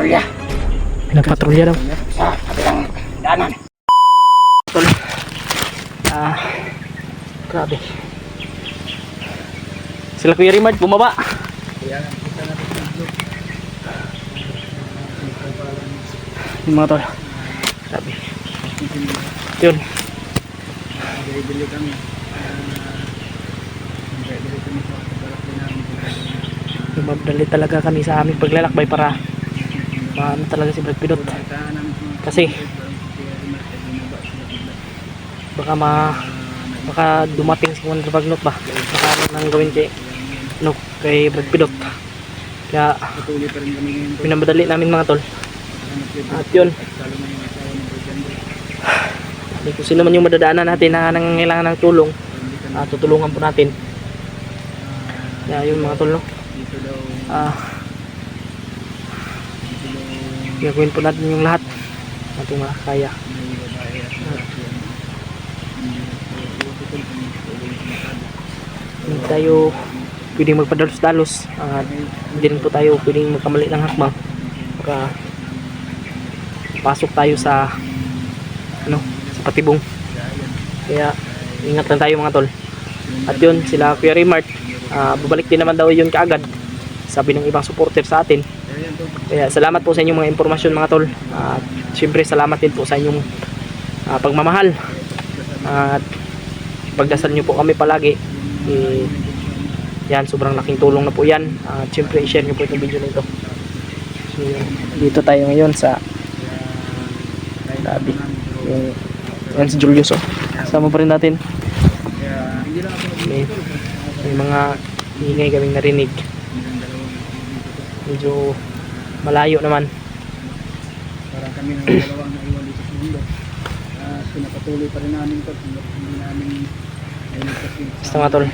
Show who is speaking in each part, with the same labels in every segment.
Speaker 1: patrolya.
Speaker 2: May nagpatrolya daw.
Speaker 1: Sa kabilang daanan.
Speaker 2: Tol. Grabe. Sila Kuya Rimard bumaba. Yung mga tol. Grabe. Yun.
Speaker 1: Bili kami.
Speaker 2: Magdali talaga kami sa aming paglalakbay para maano talaga si Brad Pidot. Kasi baka dumating si Wonder Bagnot ba? Baka ano nang gawin kay Brad Pidot. Kaya pinamadali namin mga tol. At yun, kung sino man yung madadaanan natin na nangangailangan ng tulong, tutulungan po natin. Kaya yun mga tol, no? Gagawin po natin yung lahat natin makakaya. Hindi tayo pwedeng magpadalos-dalos, hindi rin po tayo pwedeng magkamali ng hakbang. Baka pasok tayo sa sa patibong. Kaya ingat lang tayo mga tol. At yun, sila Kuya Rimard, babalik din naman daw yun kaagad, sabi ng ibang supporter sa atin. Kaya salamat po sa inyong mga impormasyon mga tol. At syempre salamat din po sa inyong pagmamahal. At pagdasal nyo po kami palagi. Yan, sobrang laking tulong na po yan. At syempre i-share nyo po itong video na ito. So, dito tayo ngayon sa Labi. Yan si Julius, oh. Kasama pa rin natin. May mga ingay kaming narinig. Medyo malayo naman.
Speaker 1: Parang kami ng dalawang naiwan dito sa mundo. Pinapatuloy pa rin namin ito. Hindi namin
Speaker 2: basta nga tol,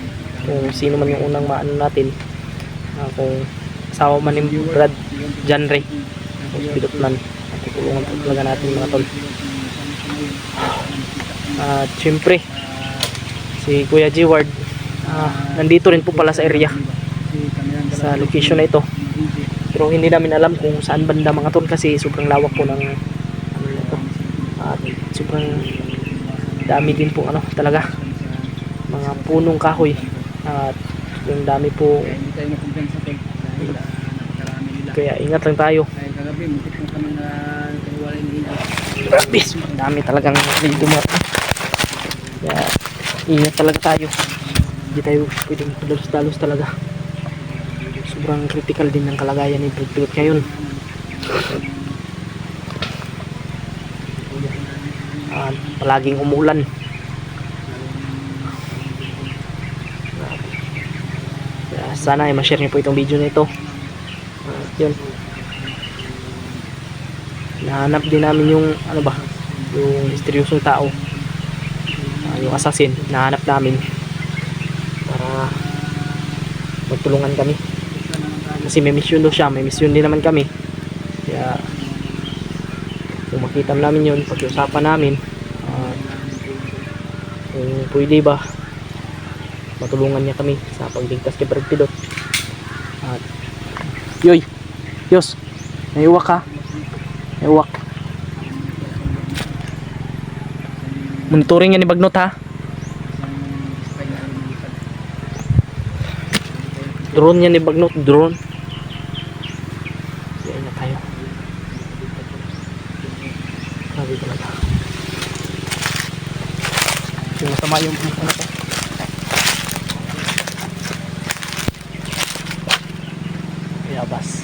Speaker 2: kung sino man yung unang maano natin, kung asawa man ni Brad John Ray Pidot man, tutulungan po talaga natin mga tol. At syempre si Kuya G Ward nandito rin po pala sa area, sa location na ito, pero hindi namin alam kung saan banda mga tol, kasi sobrang lawak po ng ito. At sobrang dami din po talaga mga punong kahoy, at yung dami po, kaya ingat lang tayo. Grabe, dami talagang dito mga tol. Kaya ingat talaga tayo, hindi tayo pwedeng dalos-dalos talaga. Sobrang critical din ng kalagayan ni Brad Pidot ngayon. Palaging umulan. Kaya sana ay ma-share niyo po itong video na ito. Yun, nahanap din namin yung yung misteryosong tao, yung assassin. Nahanap namin para magtulungan kami, kasi may mission daw siya, may mission din naman kami. Kaya kung makita namin yun, pag-usapan namin kung pwede ba matulungan niya kami sa pagligtas kay Brad Pidot. At Yos, naiwak ka, naiwak. Monitoring yan ni Bagnot, ha. Drone yan ni Bagnot, drone. Kaya na tayo. Grabe talaga. Yung masama yung ko. Kaya bas.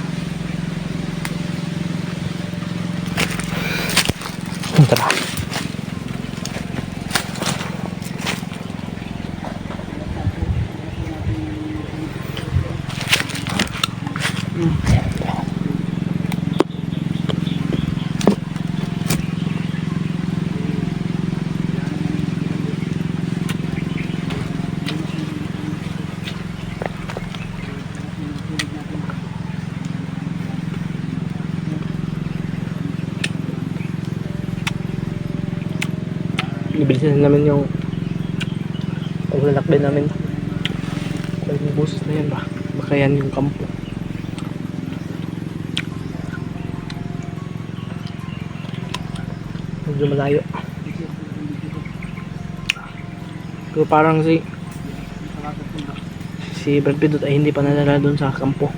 Speaker 2: Tara. Ibilisan namin yung paglalakbay namin. Yung buses na yan ba? Baka yan yung kampo. medyo malayo. Pero parang si Brad Pitt ay hindi pa nadala doon sa kampo.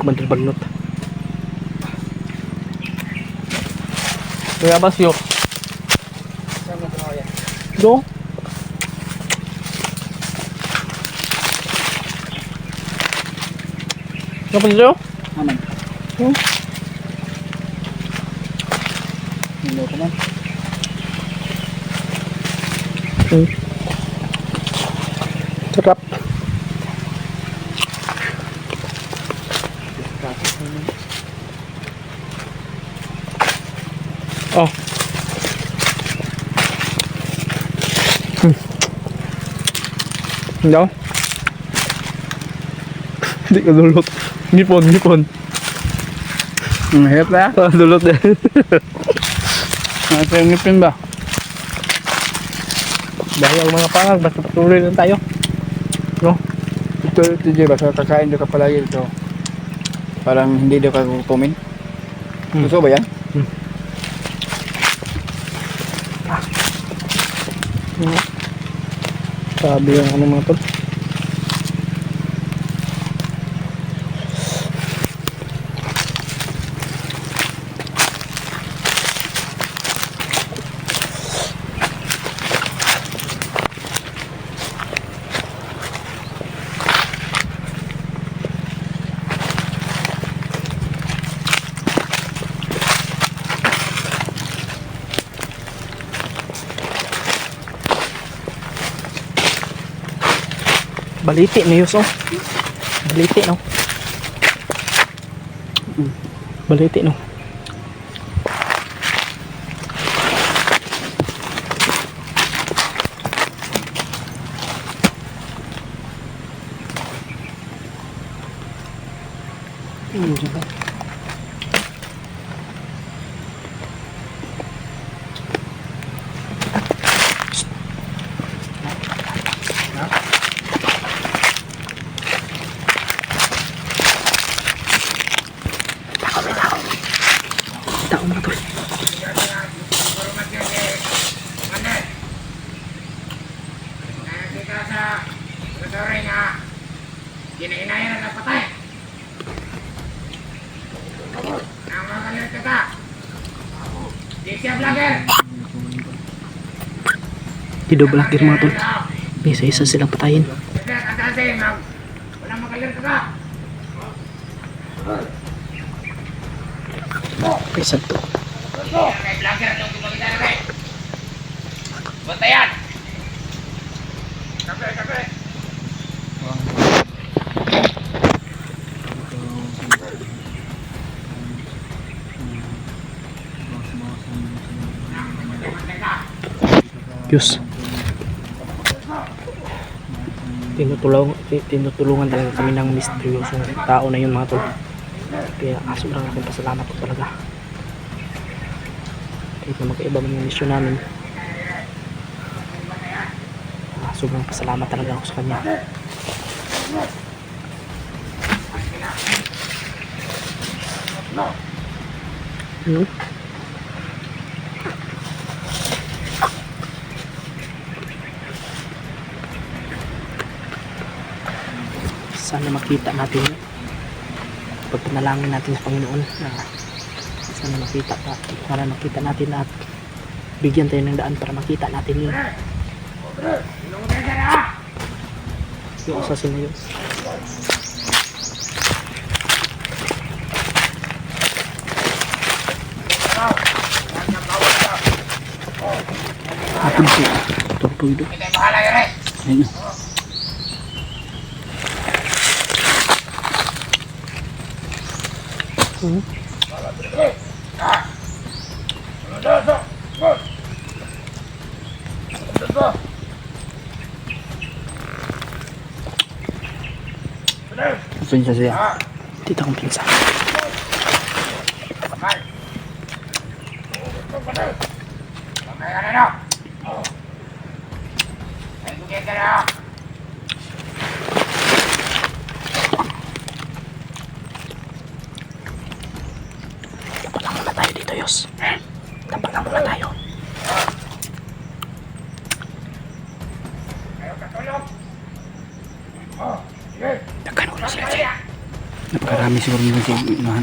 Speaker 2: Commander Bagnot. Kaya Basyo.
Speaker 1: Sama ko yan.
Speaker 2: Do. Apa sih?
Speaker 1: Aman.
Speaker 2: Hmm.
Speaker 1: Hindi ko man.
Speaker 2: Sarap. Oh. Đâu? Hindi ka dulot. Ngipon.
Speaker 1: Ang hirap na.
Speaker 2: Dulot din.
Speaker 1: Nasa yung ngipin ba?
Speaker 2: Dahil ang mga pangag, basta patuloy lang tayo. No?
Speaker 1: Ito, TJ, basta kakain daw ka palagi ito. Parang hindi daw ka kukumin. Gusto ba yan?
Speaker 2: Sabi yung ano mga tol. Baliti na yus, oh. Baliti, no? Baliti, no? Tao mga tol.
Speaker 3: Kita sa sore nga ginainayan na patay. Ang mga kalit ka. Di siya vlogger.
Speaker 2: Dido vlogger mga tol. Isa-isa silang patayin.
Speaker 3: Walang makalir ka.
Speaker 2: Isa to.
Speaker 3: May vlogger itong kumagita na rin. Bantayan! Kape!
Speaker 2: Diyos. Tinutulungan talaga kami ng misteryosong tao na yun mga tol. Kaya sobrang aking pasalamat ko talaga. Kahit na magkaiba man yung misyon namin, sobrang pasalamat talaga ako sa kanya. Ano? Sana makita natin, pagpanalangin natin sa Panginoon na sana makita natin at bigyan tayo ng daan para makita natin yun. Yung usasin na yun. Atun po torpedo.
Speaker 3: Kita bahala yun eh.
Speaker 2: Ayun.
Speaker 1: Pinsya siya.
Speaker 2: Tita kong pinsa. Tapat lang muna tayo dito, Yos. Tapat lang muna tayo.
Speaker 1: marami siguro nila sa unahan.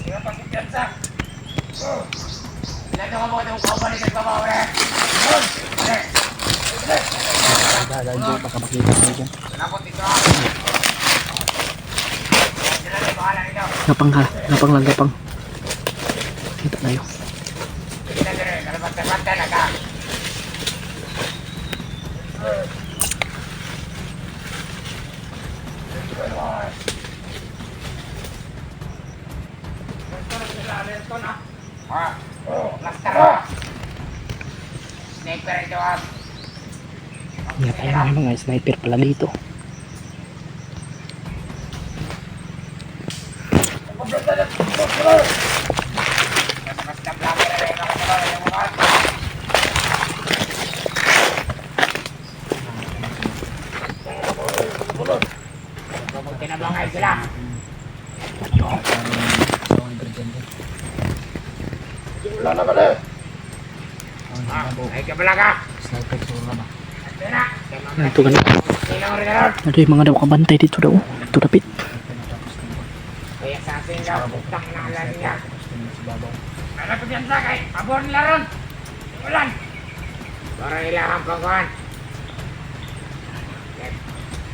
Speaker 3: Sino pa kumpiyansa? Ilan ka mo itong kaubalikan ka ba, ore? Yun! Ore!
Speaker 1: Dahil doon pagkabakita tayo dyan.
Speaker 3: Kalapot dito ah! Sila na yung bahala nito.
Speaker 2: Gapang ka, gapang lang, gapang. Kita tayo.
Speaker 3: Sila dire, kalapot-kalapot na ka. Ah, plaster ah. Sniper ito ah.
Speaker 2: Ingat tayo, may mga sniper pala dito.
Speaker 3: Basta vlogger na rin ako sa mga mukha. Tinabangay sila. Wala na ba na? Ay kabalaga.
Speaker 1: Sniper siguro na ba?
Speaker 3: Ito na.
Speaker 2: Ito ka na.
Speaker 3: Silang rin na.
Speaker 2: Ada yung mga daw kabantay dito daw. Ito dapit.
Speaker 3: Kaya sa akin daw, utang na alam niya. Ano ko dyan sa kay? Pabor nila ron. Ulan. Para ilahang pagkuhan.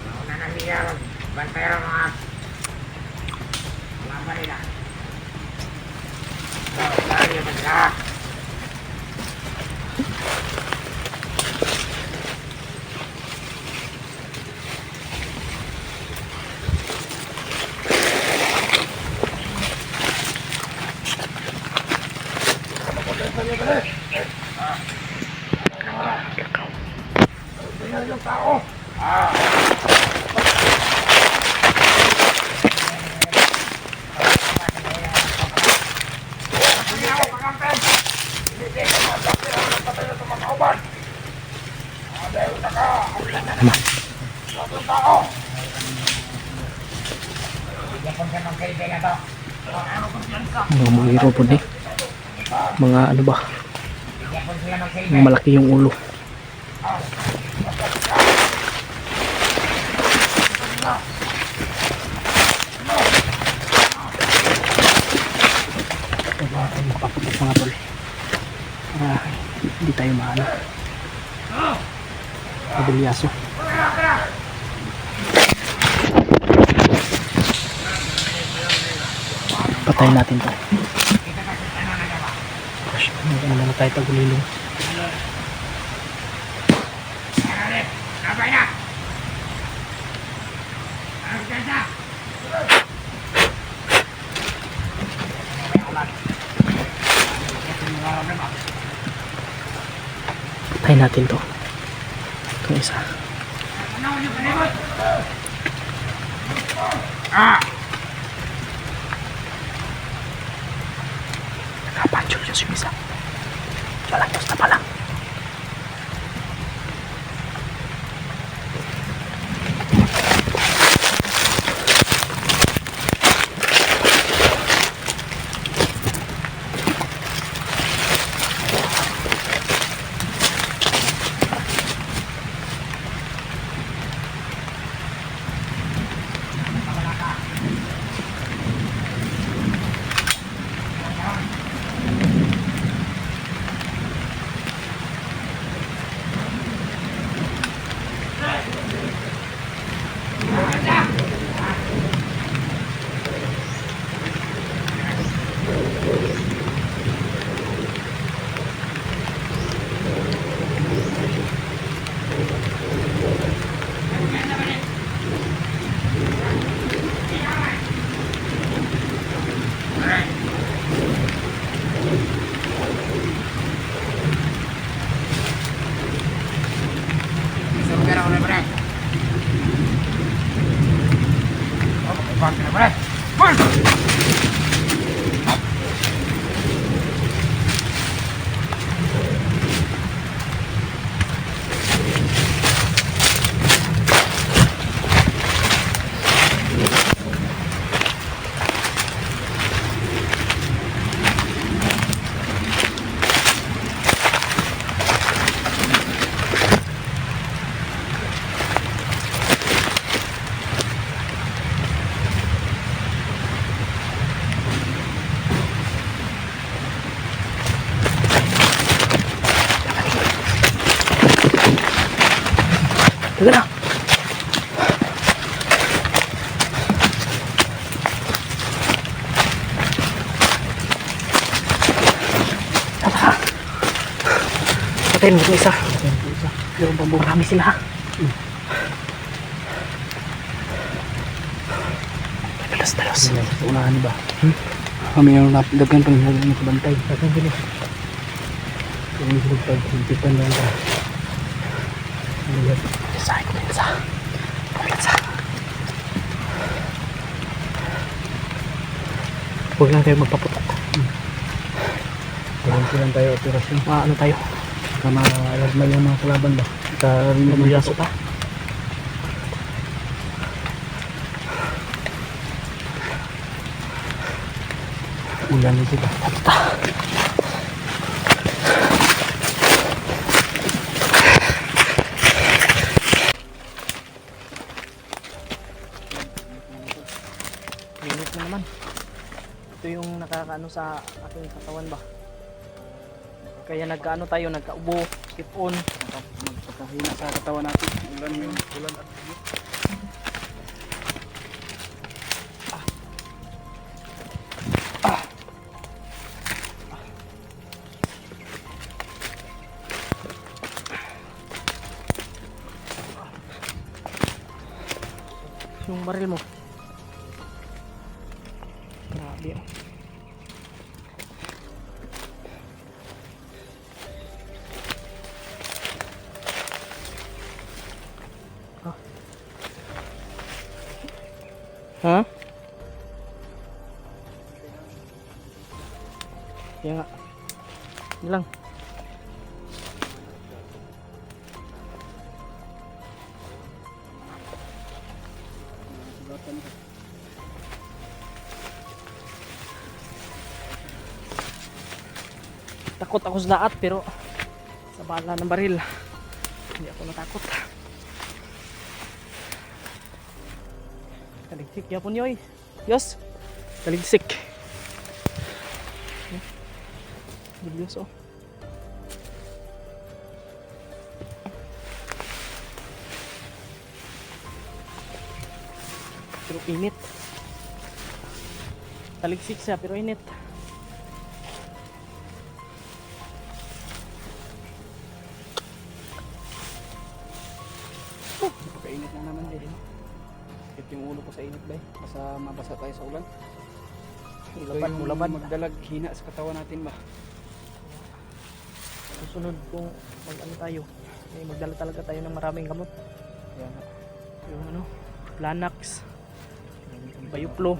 Speaker 3: Mauna na niya. Bantay ron mga. Mga ba nila? Saan niya ba sila?
Speaker 2: Mga buhiro po ni. Mga ano ba? Mga malaki yung ulo. Mapaputok mga tol. Hindi tayo maano. Mabilyaso. Patayin natin to. Ano na tayo tagulilong.
Speaker 3: Sabay na! Ano ka dyan sa?
Speaker 2: Patayin natin to. Itong isa.
Speaker 3: Ah!
Speaker 2: Nakapancho dyan yung isa. Jalan terus na pala. Sige na. Patayin mo isa. Meron pang buong kami sila. Dalos.
Speaker 1: Sa unahan ba? Kami yung napagdagan pa ng kabantay.
Speaker 2: Dagan din eh.
Speaker 1: Kami yung pag-hintipan lang ka.
Speaker 2: Isa. Huwag lang tayo magpaputok.
Speaker 1: Kailangan lang tayo operasyon.
Speaker 2: Ano tayo?
Speaker 1: Kama alarma yung mga kalaban ba? Karinig mo
Speaker 2: Mabuyaso pa.
Speaker 1: ulan ito ba?
Speaker 2: Minute na naman. Ito yung nakakaano sa aking katawan ba. Kaya nagkaano tayo, nagkaubo, keep on.
Speaker 1: Magpapahina sa katawan natin. Ulan at biyot.
Speaker 2: Yung baril mo. Grabe. Ha? Yan nga. Yan lang. Takot ako sa daat pero sa bala ng baril hindi ako natakot. Kaligsik yapon yoy. Yos. Kaligsik. Bilyos oh. Pero init. Kaligsik siya pero init.
Speaker 1: Kainit na naman din. Kahit yung ulo ko sa init ba? Basta mabasa tayo sa ulan.
Speaker 2: Ulapad.
Speaker 1: Magdalag hina sa katawan natin ba?
Speaker 2: Susunod kung mag-ano tayo, magdala talaga tayo ng maraming gamot.
Speaker 1: Kaya nga.
Speaker 2: Yung ano, Planax, Bayuplo,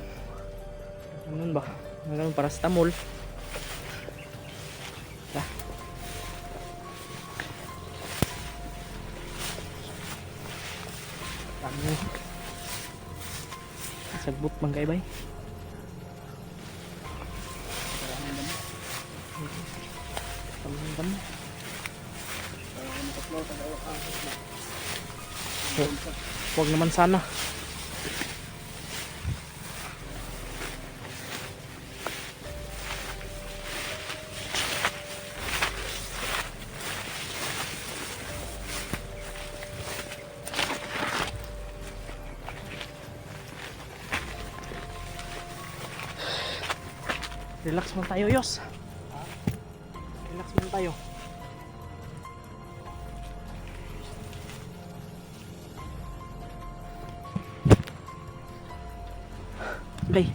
Speaker 2: ano ba? Ganun, Parastamol. Ano? Sagbot man kay bay. Pamandam. Huwag naman sana. Relax man tayo, Yos. Relax man tayo. Bay.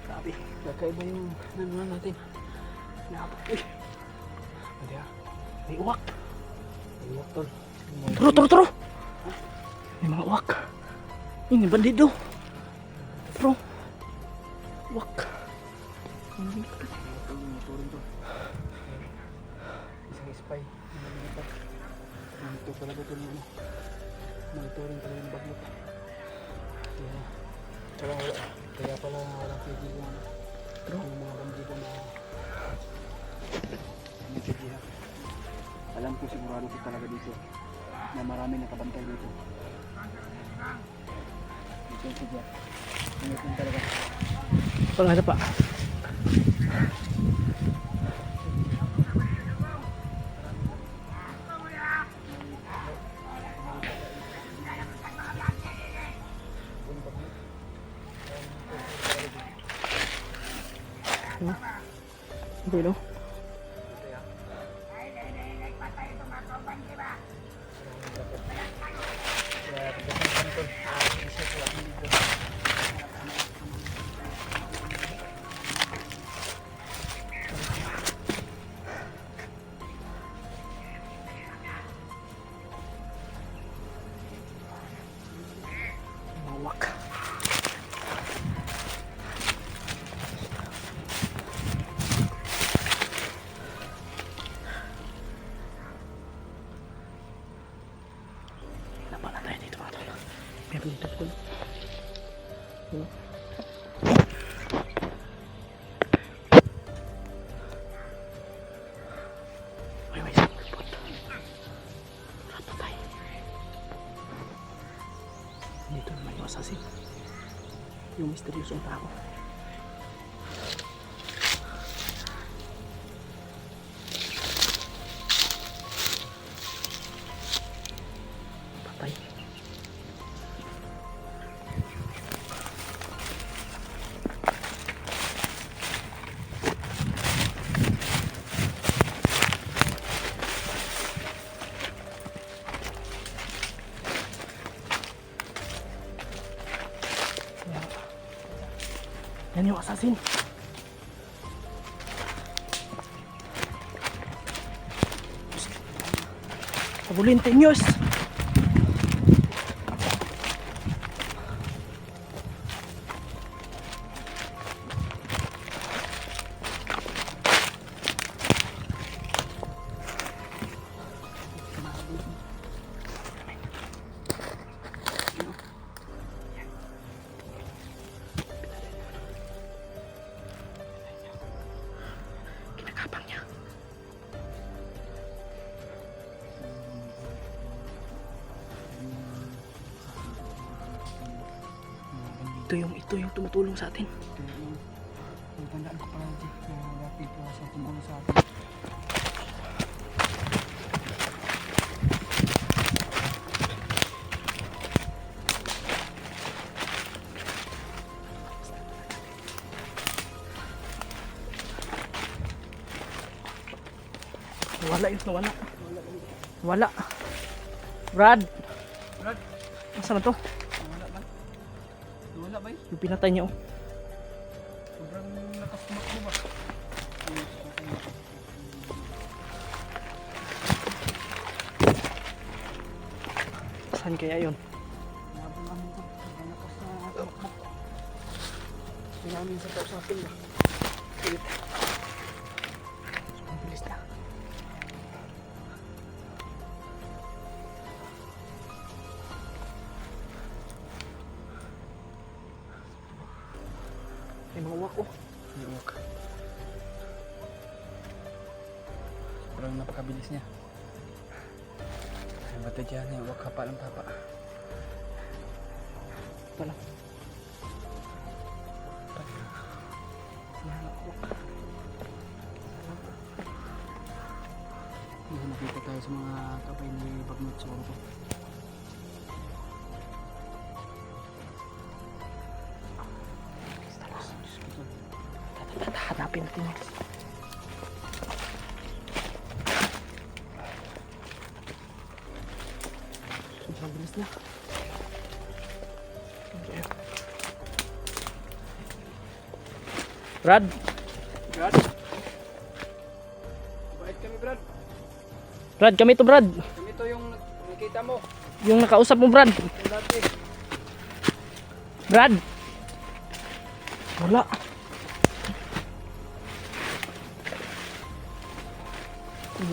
Speaker 2: Grabe, kakaiba yung nanunan natin. Uy! Hindi ah. May uwak. May uwak tol. Turo! May mga uwak. Ini bandido. Bro. Uwak.
Speaker 1: Isang spy. Ito talaga ito yung monitoring talaga yung baglot. Kaya pala walang pigil yung mga bandido na nagsigihan. Alam ko sigurado ko talaga dito na marami nakabantay dito. Dito yung sigya. Ngayon talaga.
Speaker 2: Parang ada pa. Okay, no? Mawak. Napala tayo dito mga tol. May pinitap ko. May sakot. Rata tayo. Dito naman yung assassin. Yung misteryosong tao. Patay. Yan yung assassin. Pabulin tenyos. Kinakapang niya. Ito yung tumutulong sa atin.
Speaker 1: Yung tandaan ko pala dito na rapid sa tumulong sa atin.
Speaker 2: Nawala. Wala. Brad. Nasaan na to?
Speaker 1: Wala ba?
Speaker 2: Yung pinatay niya oh.
Speaker 1: Sobrang lakas tumakbo ba?
Speaker 2: Saan kaya yun?
Speaker 1: Nabang namin ko. Sobrang lakas na tumakbo.
Speaker 2: Pinamin sa kausapin ba? Pilit. Sobrang bilis na. May mga uwak oh.
Speaker 1: May uwak. Sobrang napakabilis niya. Ay, bata dyan. May uwak hapa lang papa.
Speaker 2: Wala. Mga uwak.
Speaker 1: Nakita tayo sa mga kapay ni Bagnot sa ko.
Speaker 2: Hanapin natin yun. Sobrang bilis na. Okay. Brad,
Speaker 1: Brad. Bait kami, Brad.
Speaker 2: Brad, kami to Brad.
Speaker 1: Kami to yung nakita mo.
Speaker 2: Yung nakausap mo Brad.
Speaker 1: Yung dati.
Speaker 2: Brad. Wala.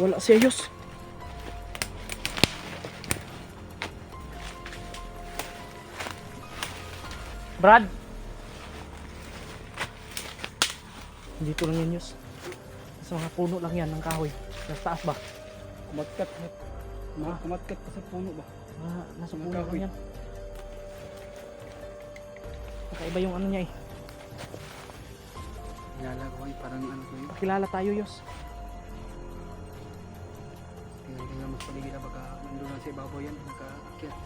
Speaker 2: Wala si Ayos. Brad. Dito lang yan, Yus. Sa mga puno lang yan ng kahoy. Nasa taas ba?
Speaker 1: Kumatkat. Kumatkat pa sa puno ba?
Speaker 2: Nasa
Speaker 1: Mga
Speaker 2: puno
Speaker 1: kahoy.
Speaker 2: lang yan. Kakaiba yung ano niya eh.
Speaker 1: Nilalagay parang ano to yun.
Speaker 2: Pakilala tayo, Yus.
Speaker 1: Tingnan mas paligid na baka nandun lang sa ibabaw yan. Nakaakyat.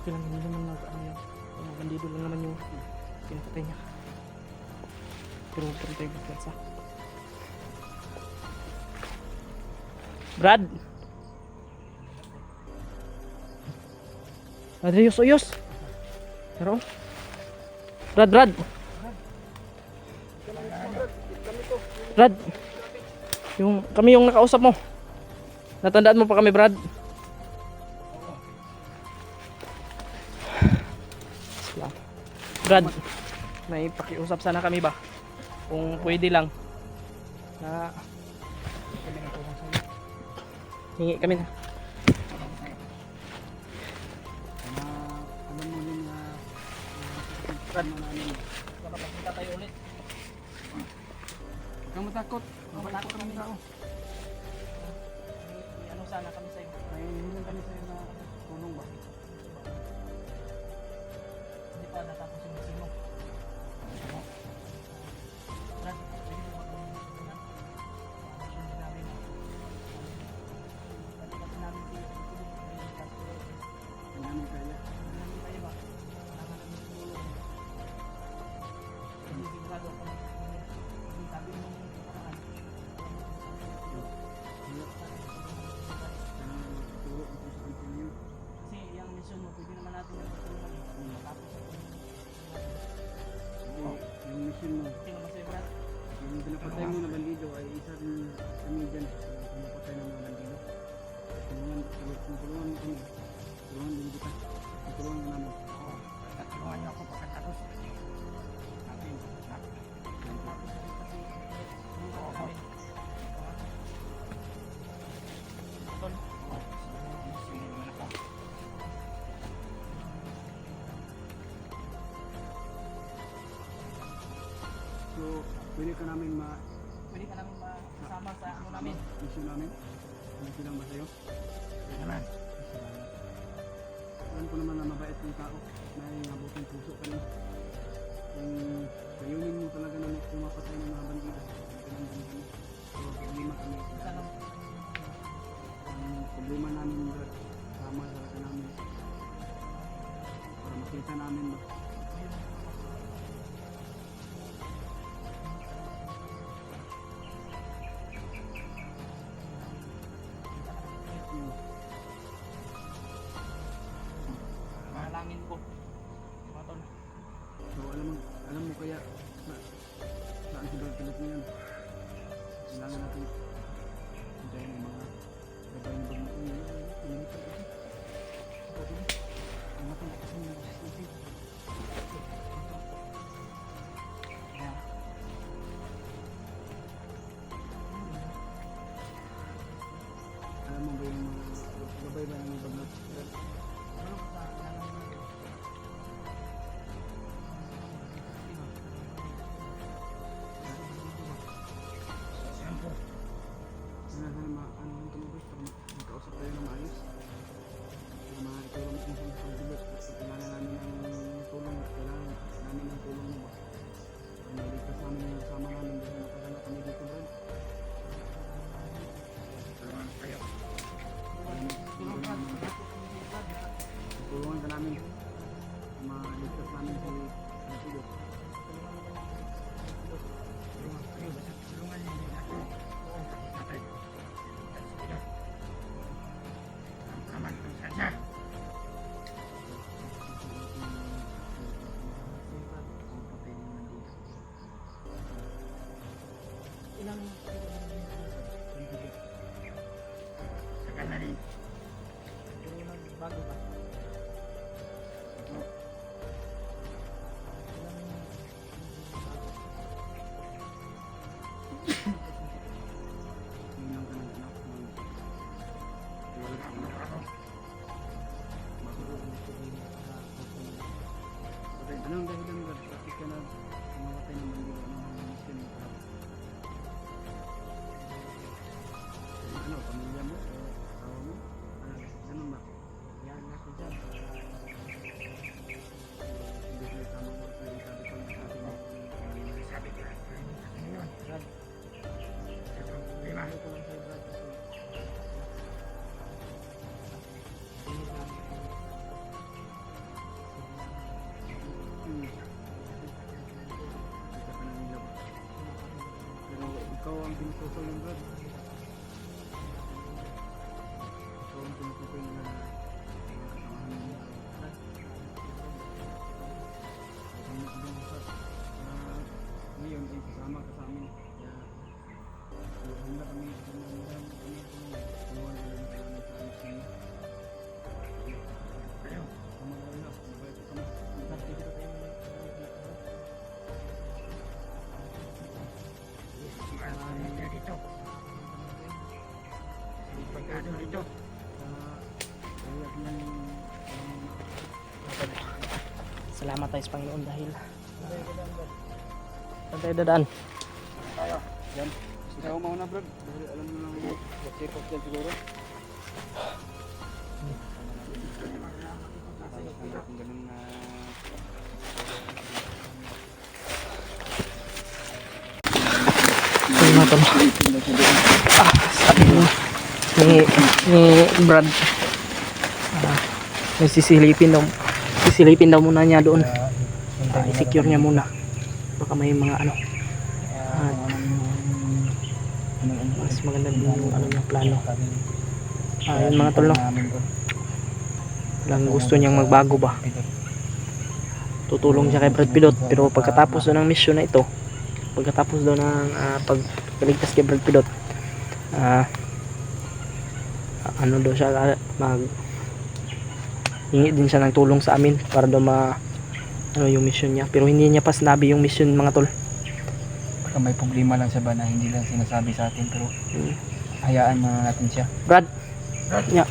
Speaker 2: Kailan hindi naman ano yan. Yung bandido lang naman yung pinapatay niya. Pero huwag pa rin tayo magkansa. Brad! Brad, Yus. Pero, Brad! Brad! Kami yung nakausap mo. Natandaan mo pa kami, Brad? Brad, may pakiusap sana kami ba? Kung pwede lang. Na hingi kami na.
Speaker 1: Alam mo din na
Speaker 2: Brad, makapagpunta tayo ulit.
Speaker 1: huwag kang matakot. Matakot kami tao.
Speaker 2: May ano sana kami sa'yo.
Speaker 1: May hinihilang kami sa'yo na tulong ba?
Speaker 2: Hindi pa natapos yung mission mo. Brad, pwede mo ba kami tulungan? Hindi namin na. Pwede namin si
Speaker 1: Hindi namin kaya.
Speaker 2: Hindi namin tayo ba? Kailangan namin tulong. Hindi sigurado kung yung sabi mo yung paraan. Kasi yung mission mo, pwede naman natin yung tulungan eh. Matapos sa
Speaker 1: Yung mission mo,
Speaker 2: Sino ba sa'yo, Brad?
Speaker 1: yung pinapatay mo na bandido ay isa rin kami dyan. Pinapatay ng mga bandido. Tulungan mo kami. Tulungan din kita. Tulungan mo namin.
Speaker 3: Tulungan niyo ako pagkatapos.
Speaker 1: So, pwede ka namin
Speaker 2: Pwede ka namin makasama sa ano namin.
Speaker 1: mission namin. Mission lang ba sa'yo?
Speaker 3: Hindi naman.
Speaker 1: Alam ko naman na mabait ng tao. May mabuting puso ka naman. Kung kayunin mo talaga na pumapatay ng mga bandido. Ganun din kami. So, problema kami.
Speaker 2: Sana
Speaker 1: Ang problema namin, Brad, sama talaga namin. Para makita namin ba.
Speaker 2: manalangin ko. Mga tol.
Speaker 1: So, alam mo kaya saan si Brad Philip ngayon? Kailangan natin hintayin yung mga gabay na bagong alam mo ba yung mga gabay ba yung bagong ano yung tumubos para magkausap tayo na maayos para makakitulong mo kung saan sa bigot kasi kailangan namin ng tulong kailangan namin ng tulong mo ba para maligtas namin yung kasama namin dahil nakasama kami dito Brad
Speaker 3: Tulungan kayo.
Speaker 1: tulungan ka namin maligtas namin si bigot
Speaker 3: Tulungan kayo. Basta tulungan niyo din ako. Tatay. Naman kung saan siya. Saka na rin.
Speaker 2: Bago pa.
Speaker 1: Tingnan ka ng anak. Anong dahilan ba? Bakit ka na mamatay ng mandiwa ng miskin mo? Ano, pamilya mo? Asawa mo? Ganun ba?
Speaker 2: Yan natin dyan.
Speaker 1: Hindi sila tamang oras na yung sabi ko na sabi mo.
Speaker 3: Sabi ko lang. Ano yun?
Speaker 2: Brad,
Speaker 3: Lima.
Speaker 2: ano ko lang sa'yo Brad kasi hindi namin
Speaker 1: Kita ka na nila ba? Pero ikaw ang tinutukoy yung Brad. Ikaw ang tinutukoy na kasamahan mo. Brad. Ngayon ay kasama ka sa amin. Kaya handa kami handa kami tulungan ka lang sa amin sa amin sa inyo.
Speaker 3: Ayaw.
Speaker 1: Sama ka lang. Mabait ka kami.
Speaker 2: Brad, dito tayo
Speaker 3: Pagkado dito. Pagkado dito.
Speaker 2: Salamat tayo sa Panginoon dahil saan tayo dadaan?
Speaker 3: Tayo.
Speaker 1: Yan. Ikaw mauna, Brad. Dahil alam mo lang check up yan siguro. Kung ganun na
Speaker 2: Ayun na tol. Sabi ni Brad, may sisilipin daw muna niya doon. I-secure niya muna. Baka may mga ano. At mas maganda din yung ano niya plano. Yun mga tol no. Lang gusto niyang magbago ba. Tutulong siya kay Brad Pilot pero pagkatapos daw ng mission na ito, pagkatapos daw ng pagligtas kay Brad Pilot, ano daw siya hingi din siya ng tulong sa amin para daw ano yung mission niya, pero hindi niya pa sinabi yung mission mga tol.
Speaker 1: baka may problema lang siya ba na hindi lang sinasabi sa atin pero hayaan na natin siya.
Speaker 2: Brad, nya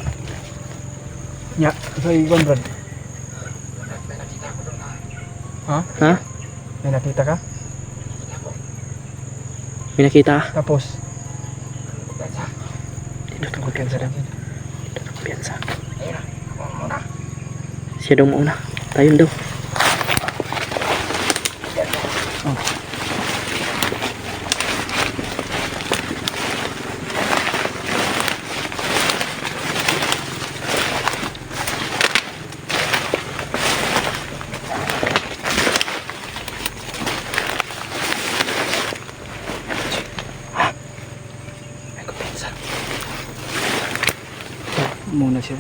Speaker 1: Nya, sa iwan Brad. Ha?
Speaker 2: ha?
Speaker 1: May nakita ka?
Speaker 2: May nakita ka?
Speaker 1: Tapos
Speaker 2: Dito na
Speaker 1: kumpiyansa lang.
Speaker 2: kumpiyansa. Siya daw mauna. Tayo daw. May kumpiyansa.
Speaker 1: Muna siya.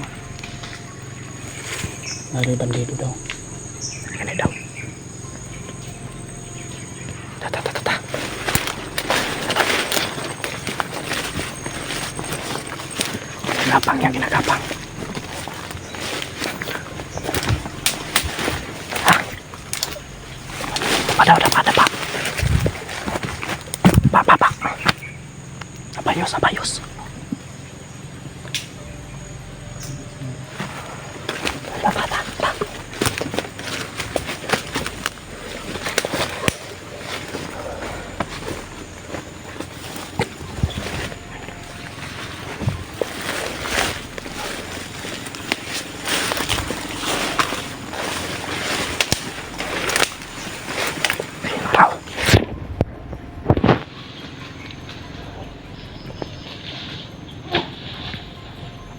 Speaker 2: May bandido daw. Ano daw? Ta. Ginagapang yan, ginagapang. Dapa. Pa. Abayos. Dapa. Raw.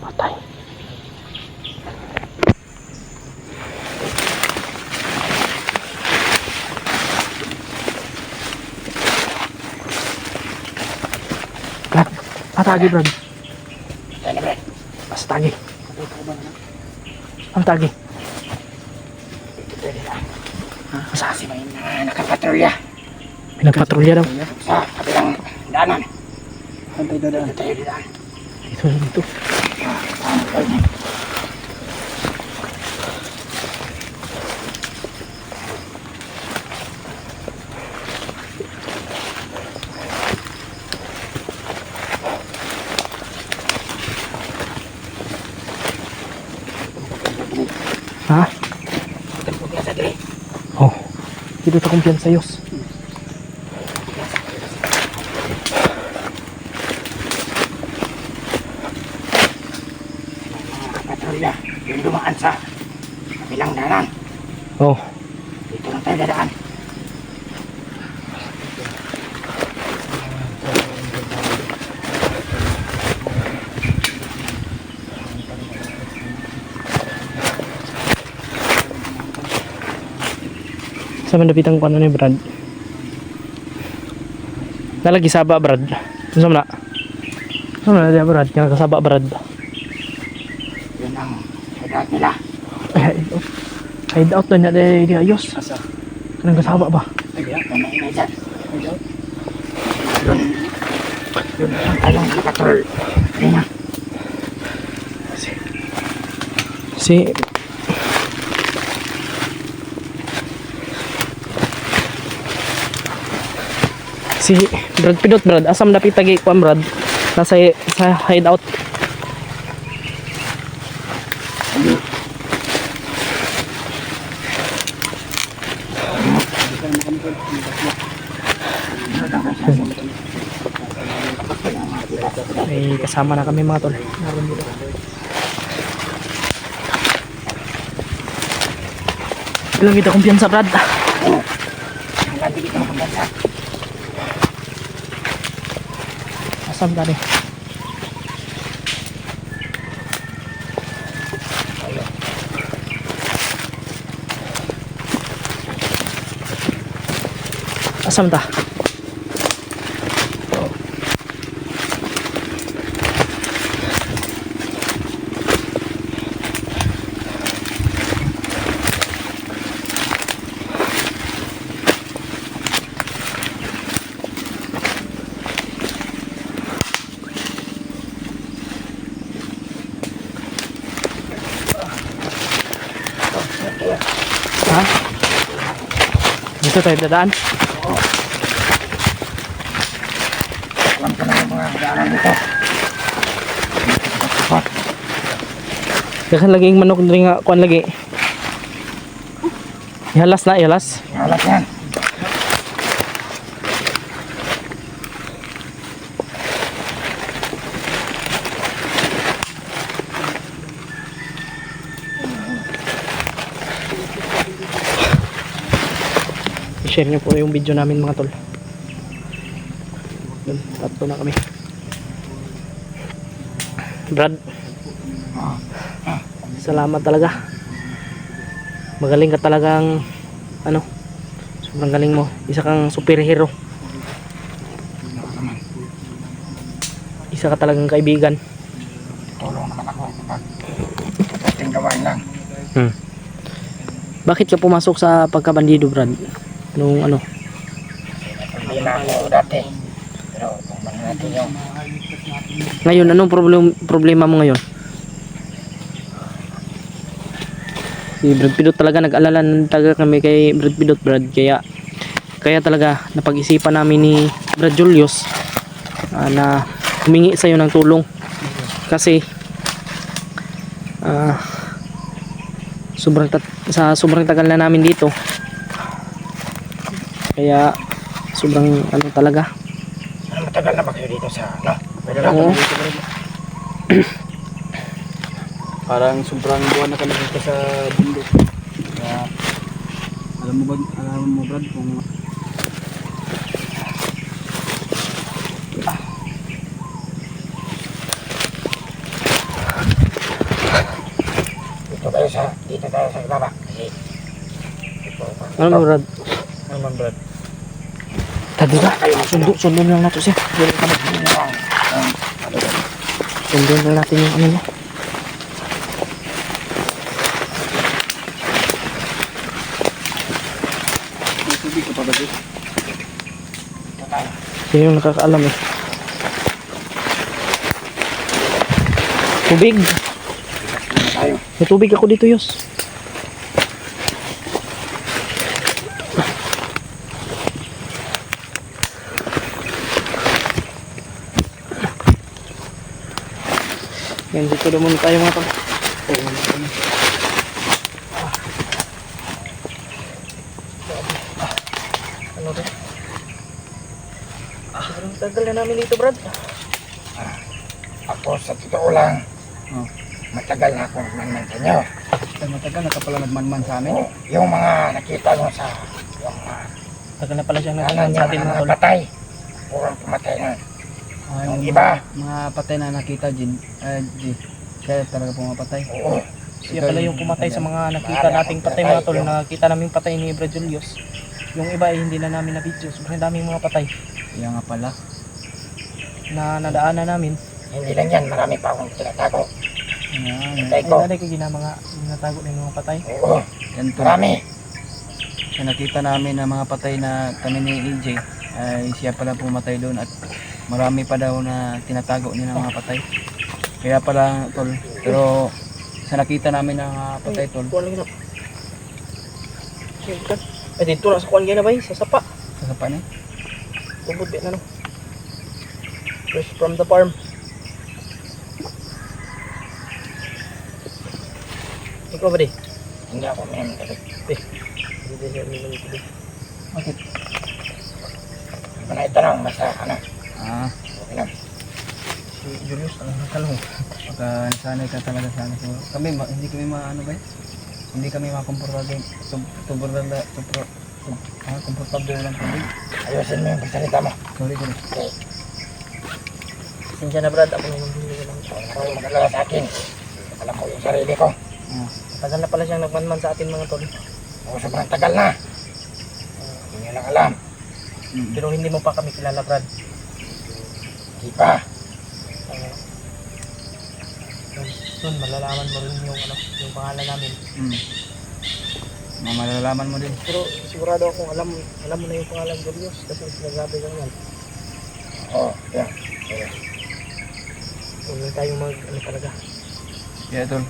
Speaker 2: Patay. Brad, patagi Brad.
Speaker 3: Ano ba?
Speaker 2: Mas tagi. Ang tagi.
Speaker 3: Pwede lang.
Speaker 2: Saan?
Speaker 3: Kasi may nakapatrolya
Speaker 2: May nagpatrolya daw.
Speaker 3: sa kabilang daanan.
Speaker 1: Saan tayo dadaan?
Speaker 3: Dito tayo dadaan.
Speaker 2: Dito na dito. Ha?
Speaker 3: Kita po biasa diri.
Speaker 2: Oh. Dito ta kumpiyansa yos.
Speaker 3: Patrolya, yung dumaan sa kabilang daanan.
Speaker 2: Oh.
Speaker 3: Dito lang tayo dadaan.
Speaker 2: Sa mandapitan ko ano ni Brad. Nalagi saba Brad. Gusto mo na? Gusto mo na dia Brad? Kaya kasaba Brad.
Speaker 3: Yun ang hideout nila.
Speaker 2: Hide out na niya di ayos.
Speaker 1: Asa?
Speaker 2: Kanang kasaba ba?
Speaker 1: Ay, kaya?
Speaker 3: May maingay dyan.
Speaker 1: Ayaw.
Speaker 3: Yun ang tayong nakatrol. Kanina.
Speaker 2: Si Si Brad Pidot Brad, asam dapit tagi kuan Brad. Nasa sa hideout. May kasama na kami mga tol. Naroon dito. Ilang kita kumpiyansa Brad.
Speaker 3: Ang lagi dito makambansa.
Speaker 2: Asam tadi. Asam ta. Ha? Dito tayo dadaan.
Speaker 3: Alam ko na yung mga daanan dito.
Speaker 2: Dakan lagi yung manok diri nga kuan lagi. Ihalas na, ihalas.
Speaker 3: Halat yan.
Speaker 2: I-share nyo po yung video namin mga tol. Yun, tatlo na kami. Brad, salamat talaga. Magaling ka talagang ano, sobrang galing mo. Isa kang superhero. Isa ka talagang kaibigan.
Speaker 3: Tulong naman ako kapag ating gawain lang.
Speaker 2: Bakit ka pumasok sa pagkabandido Brad? Nung ano?
Speaker 3: Hindi na ako dati. Pero kung natin yung
Speaker 2: Ngayon, anong problema mo ngayon? Si Brad Pidot talaga nag-alala ng taga kami kay Brad Pidot Brad. Kaya talaga napag-isipan namin ni Brad Julius na humingi sa'yo ng tulong. Kasi sobrang tagal na namin dito. Kaya sobrang ano talaga.
Speaker 3: matagal na ba kayo dito sa ano? Pwede lang.
Speaker 2: Oo.
Speaker 1: Parang sobrang buwan na kami dito sa bundok. Kaya, alam mo Brad kung
Speaker 3: dito tayo sa ibaba. Kasi
Speaker 2: Ano Brad?
Speaker 1: ano man Brad?
Speaker 2: Tadi ba? Sundon lang natin siya. Sundon lang natin yung ano niya.
Speaker 1: May tubig ka pa ba dito?
Speaker 2: Siya yung nakakaalam eh. Tubig.
Speaker 3: Tayo.
Speaker 2: May tubig ako dito, Yos. Yan, dito naman tayo mga tol. Ano to? Sobrang tagal na namin dito, Brad.
Speaker 3: Ako sa totoo lang,
Speaker 1: Oh.
Speaker 3: matagal na akong nagmanman sa inyo.
Speaker 1: Ay, matagal na ka pala nagmanman sa amin.
Speaker 3: Yung mga nakita mo sa yung mga
Speaker 2: Tagal na pala siyang
Speaker 3: kanan
Speaker 2: nagsasabi sa atin
Speaker 3: yung
Speaker 2: mga
Speaker 3: mga
Speaker 2: tol.
Speaker 3: patay. Purang pumatay na.
Speaker 1: Ay,
Speaker 3: Yung iba.
Speaker 1: Mga patay na nakita, Jin. Jin. Kaya talaga pumapatay.
Speaker 3: Oo.
Speaker 2: Siya pala yung pumatay sa mga nakita nating patay mga tol. Nakita namin patay ni Brad Julius. Yung iba ay hindi na namin na video. Sobrang daming mga patay
Speaker 1: Kaya nga pala.
Speaker 2: na nadaanan namin.
Speaker 3: Hindi lang yan, marami pa akong tinatago.
Speaker 1: Yan.
Speaker 3: Patay
Speaker 2: Ay,
Speaker 3: ko.
Speaker 2: dali ko mga natago na yung mga patay.
Speaker 3: Oo.
Speaker 1: Yan to.
Speaker 3: Marami.
Speaker 1: Sa nakita namin na mga patay na kami ni EJ ay siya pala pumatay doon at marami pa daw na tinatago niya ng mga patay. Kaya pala tol. Pero sa nakita namin na mga patay tol,
Speaker 2: Kuha lang yun. Ay, dito na sa kuhan na ba sa sapa.
Speaker 1: sa sapa niya.
Speaker 2: Tubod din ano. Fresh from the farm. Ikaw ba di?
Speaker 3: Hindi ako may
Speaker 2: Hindi siya minum ito di.
Speaker 1: Bakit?
Speaker 3: Mana itanong, basta ano. Okay lang.
Speaker 2: Si Julius, ano ang kalong?
Speaker 1: Pagka nasanay ka talaga sana. So, kami, hindi kami maano ba? Hindi kami makomportable. Komportable lang kami.
Speaker 3: Ayusin mo yung pagsalita mo.
Speaker 1: Sorry, sorry.
Speaker 2: Sinsya na Brad, ako naman hindi ko lang.
Speaker 3: Ako yung mag-alala sa akin. Alam ko yung sarili ko.
Speaker 2: Tagal na pala siyang nagmanman sa atin mga tol.
Speaker 3: Oo, sobrang tagal na. Hindi nyo lang alam.
Speaker 2: Pero hindi mo pa kami kilala Brad.
Speaker 3: Di pa.
Speaker 2: Soon, malalaman mo rin yung, yung pangalan namin.
Speaker 1: Malalaman mo din.
Speaker 2: Pero sigurado akong alam mo na yung pangalan Julius kasi sinasabi ka naman.
Speaker 3: Oo, yan.
Speaker 2: Huwag lang tayong talaga.
Speaker 1: Kaya tol,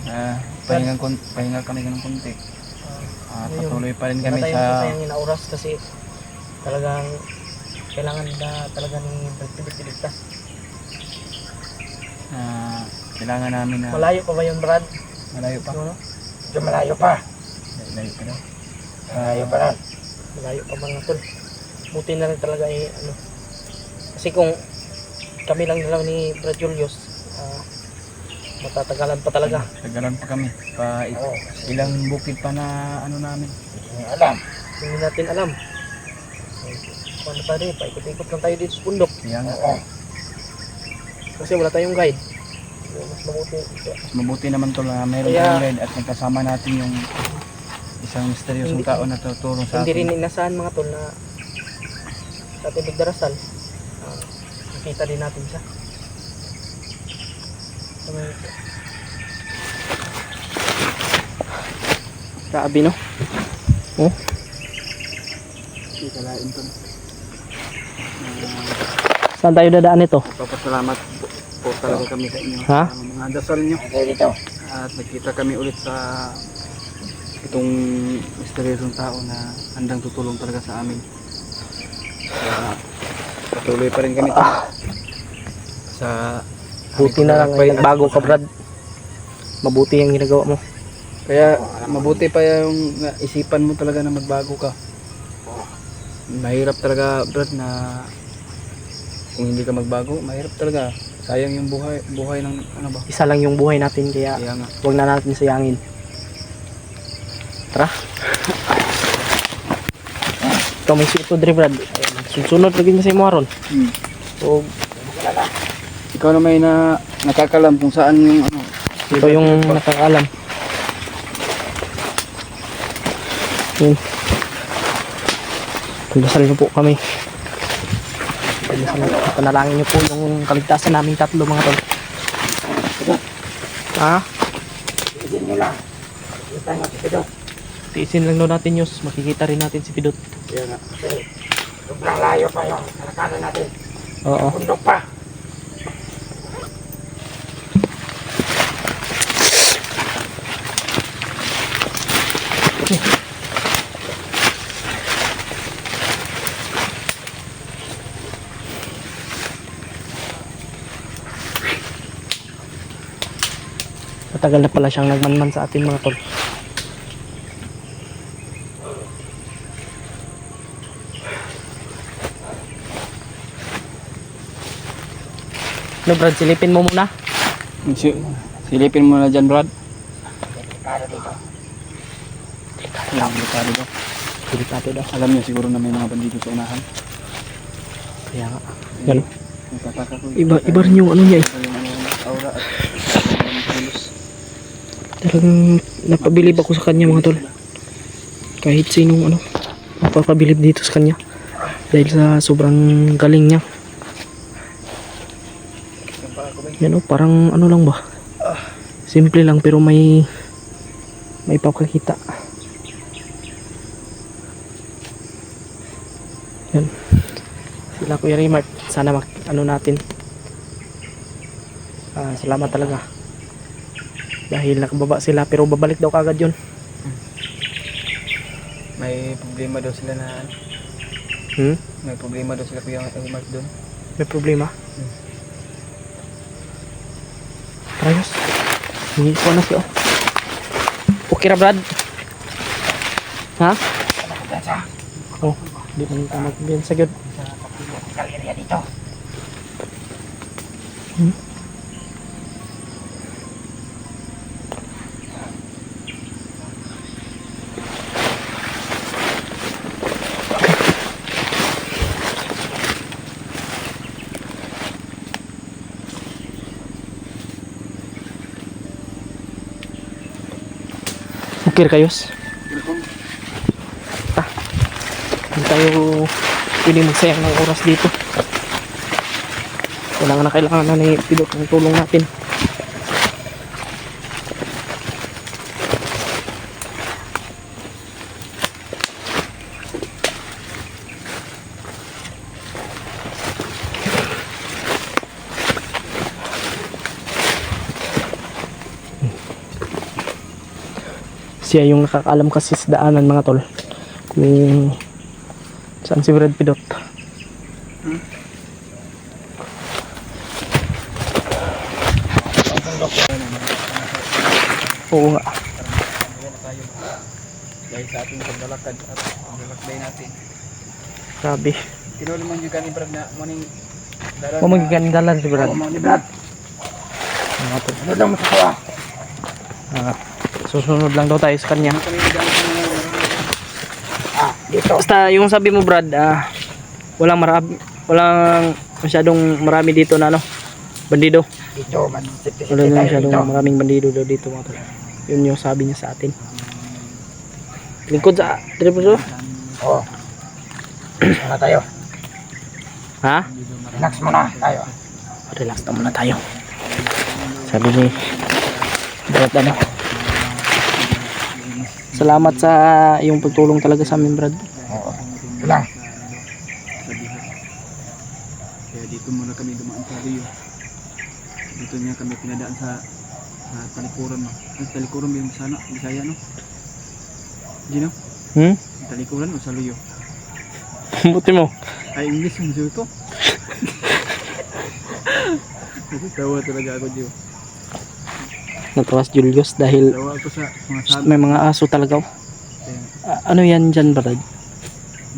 Speaker 1: pahinga kami ng konti.
Speaker 2: Ano
Speaker 1: Patuloy pa rin
Speaker 2: Wala
Speaker 1: kami
Speaker 2: tayong
Speaker 1: sa
Speaker 2: masasayangin na oras kasi talagang kailangan na talaga ni Brad.
Speaker 1: kailangan namin na
Speaker 2: Malayo pa ba yun Brad?
Speaker 1: malayo pa.
Speaker 2: Ano?
Speaker 3: Medyo malayo pa.
Speaker 1: Malayo pa daw.
Speaker 3: Malayo pa lang.
Speaker 2: Malayo pa mga tol. Buti na rin talaga kasi kung kami lang nila ni Brad Julius, matatagalan pa talaga.
Speaker 1: Tagalan pa kami.
Speaker 3: Oo.
Speaker 1: Ilang bukid pa na ano namin.
Speaker 3: Hindi nyo alam.
Speaker 2: Hindi natin alam. Paano pa rin, paikot-ikot lang tayo dito sa bundok
Speaker 1: Kaya nga,
Speaker 3: Oo.
Speaker 2: kasi wala tayong guide. Mas mabuti.
Speaker 1: mas mabuti naman tol na meron
Speaker 2: Kaya-
Speaker 1: tayong guide at nagkasama natin yung isang misteryosong
Speaker 2: Hindi-
Speaker 1: tao na tutulong sa
Speaker 2: Hindi
Speaker 1: atin.
Speaker 2: rin inasahan mga tol na sa ating Bigdarasal, nakita din natin siya. Grabe no? Oh?
Speaker 1: Hindi kalain tol.
Speaker 2: Saan tayo dadaan nito?
Speaker 1: Papasalamat po talaga kami sa inyo.
Speaker 2: Ha?
Speaker 1: Sa mga dasal nyo.
Speaker 3: Okay, dito.
Speaker 1: At nagkita kami ulit sa itong misteryosong tao na handang tutulong talaga sa amin. Kaya patuloy pa rin kami sa
Speaker 2: Buti na lang ay nagbago ka Brad. Mabuti yung ginagawa mo.
Speaker 1: Kaya mabuti pa yung isipan mo talaga na magbago ka. Mahirap talaga Brad na kung hindi ka magbago, mahirap talaga. Sayang yung buhay ng ano ba?
Speaker 2: Isa lang yung buhay natin kaya
Speaker 1: Kaya nga.
Speaker 2: huwag na natin sayangin. Tara. Ikaw may sito dre Brad. Sunod lagi na sa imo aron. So,
Speaker 1: Ikaw na may nakakalam kung saan yung ano.
Speaker 2: ito yung nakakaalam. Yun. Pagdasal niyo po kami. Panalangin niyo po yung kaligtasan naming tatlo mga tol. Ha?
Speaker 3: Isin nyo lang. Kita nyo si Pidot.
Speaker 2: Tiisin lang daw natin Yus. Makikita rin natin si Pidot.
Speaker 1: Kaya nga.
Speaker 3: Kasi sobrang layo pa yung kalakaran natin.
Speaker 2: Oo.
Speaker 3: Bundok pa.
Speaker 2: Matagal na pala siyang nagmanman sa atin mga tol. No Brad, silipin mo muna.
Speaker 1: Silipin mo na dyan, Brad.
Speaker 3: Delikado dito.
Speaker 1: Delikado daw.
Speaker 2: Delikado daw.
Speaker 1: Alam niya siguro na may mga bandido sa unahan.
Speaker 2: Kaya nga. Yan.
Speaker 1: Nagtataka ko.
Speaker 2: Iba rin yung ano niya eh.
Speaker 1: Yung aura at kilos.
Speaker 2: Talagang napabilib ako sa kanya mga tol. Kahit sinong ano, napapabilib dito sa kanya. Dahil sa sobrang galing niya. Yan o, parang ano lang ba. Simple lang pero may papakita. Yan. Sila Kuya Raymart. Sana ano natin. Salamat talaga. Dahil nakababa sila pero babalik daw kagad yun.
Speaker 1: May problema daw sila na may problema daw sila Kuya Mark doon.
Speaker 2: May problema? Parayos. Hindi ko na siya. Okay ra Brad? Ha? Oh, di man ka magbiyan sa gyud.
Speaker 3: Kalirya dito.
Speaker 2: Okay ra kayos? Hindi tayo pwede magsayang ng oras dito. Kailangan na ni Pidot ng tulong natin. Siya yung nakakaalam kasi sa daanan mga tol. Kung saan si Brad Pidot. Oo nga.
Speaker 1: Dahil sa ating paglalakad at paglalakbay natin.
Speaker 2: Grabe.
Speaker 1: Tinuli man yung gani Brad na morning dalan.
Speaker 2: Kung magigandalan si Brad.
Speaker 1: Mga ni Brad.
Speaker 2: Mga tol.
Speaker 3: Ano daw masasawa?
Speaker 2: Susunod lang daw tayo sa kanya.
Speaker 1: Kami galing sa mga
Speaker 3: Dito.
Speaker 2: Basta yung sabi mo Brad, walang masyadong marami dito na ano, bandido.
Speaker 3: Dito.
Speaker 2: Wala na
Speaker 3: Tayo
Speaker 2: masyadong
Speaker 3: dito.
Speaker 2: maraming bandido daw dito mga tol. Yun yung sabi niya sa atin. Lingkod sa tripod.
Speaker 3: Oo. Relax muna tayo.
Speaker 2: Ha?
Speaker 3: Relax muna tayo.
Speaker 2: Relax na muna tayo. Sabi ni Brad ano. Salamat sa iyong pagtulong talaga sa amin Brad.
Speaker 3: Oo. Ito lang.
Speaker 1: Kaya dito muna kami dumaan sa Rio. Dito niya kami pinadaan sa talikuran no. Talikuran yung sana, Bisaya no. Gino? Talikuran o sa Luyo?
Speaker 2: Buti mo.
Speaker 1: Ay, English yung Gio to. Tawa talaga ako Gio.
Speaker 2: Natawas Julius dahil
Speaker 1: Tawa ako sa mga sabi.
Speaker 2: may mga aso talaga. Ano yan dyan Brad?